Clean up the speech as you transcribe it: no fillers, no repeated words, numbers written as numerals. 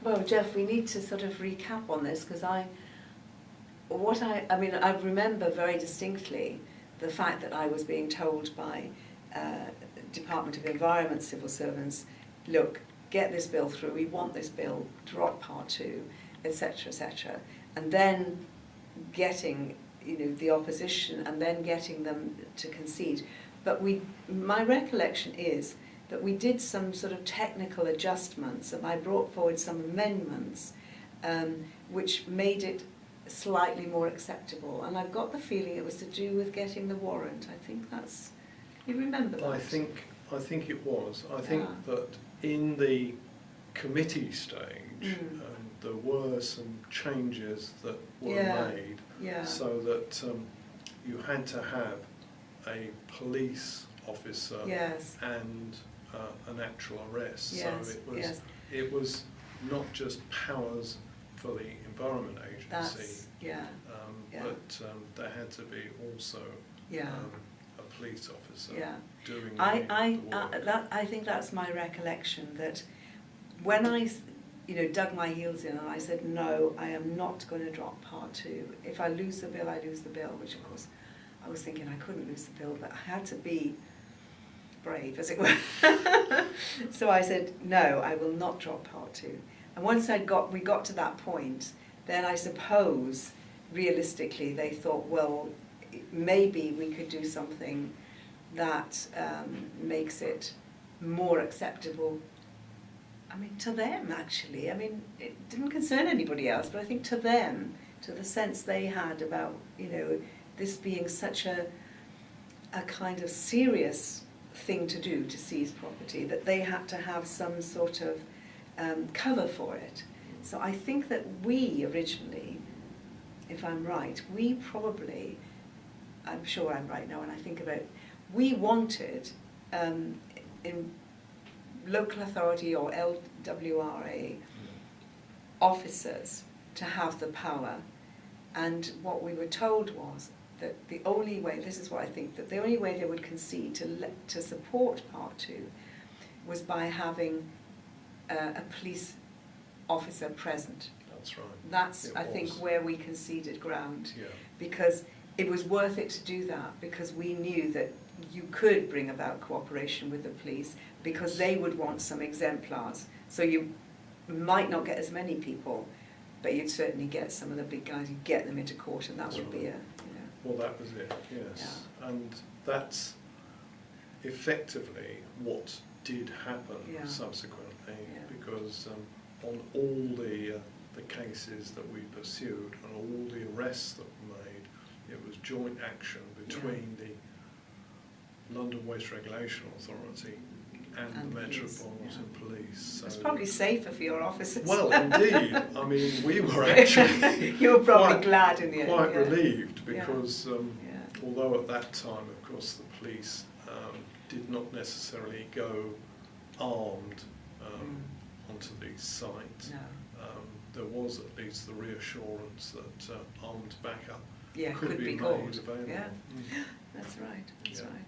Well, Jeff, we need to sort of recap on this, because I remember very distinctly the fact that I was being told by Department of Environment civil servants, look, get this bill through, we want this bill, drop part 2, etc., etc., and then getting, you know, the opposition and then getting them to concede. But my recollection is that we did some sort of technical adjustments, and I brought forward some amendments which made it slightly more acceptable. And I've got the feeling it was to do with getting the warrant. I think that's... You remember that? I think it was. I think that in the committee stage, there were some changes that were made, so that you had to have a police officer and an actual arrest. So it was not just powers for the Environment Agency, but there had to be also a police officer doing the work. I think that's my recollection, that when I dug my heels in and I said, no, I am not going to drop part 2. If I lose the bill, I lose the bill, which of course I was thinking I couldn't lose the bill, but I had to be brave, as it were. So I said, no, I will not drop part 2. And once we got to that point, then I suppose, realistically, they thought, well, maybe we could do something that makes it more acceptable. I mean, to them, actually. I mean, it didn't concern anybody else, but I think to them, to the sense they had about, this being such a kind of serious thing to do, to seize property, that they had to have some sort of cover for it. So I think that we originally, if I'm right, we probably, I'm sure I'm right now when I think about it, we wanted in local authority or LWRA officers to have the power, and what we were told was that the only way, this is what I think, that the only way they would concede to support part 2 was by having a police officer present. That's right. That's, I think, where we conceded ground, because it was worth it to do that, because we knew that you could bring about cooperation with the police, because they would want some exemplars. So you might not get as many people, but you'd certainly get some of the big guys, you'd get them into court, and that would be a... Well, that was it, yes. Yeah. And that's effectively what did happen subsequently, because on all the cases that we pursued and all the arrests that were made, it was joint action between the London Waste Regulation Authority and the Metropolitan Police. So it's probably safer for your officers. Well, indeed. I mean, we were actually you were probably glad in the end. Quite relieved, because although at that time, of course, the police did not necessarily go armed onto the site. No. There was at least the reassurance that armed backup could be made called. available. Yeah, that's right. That's right.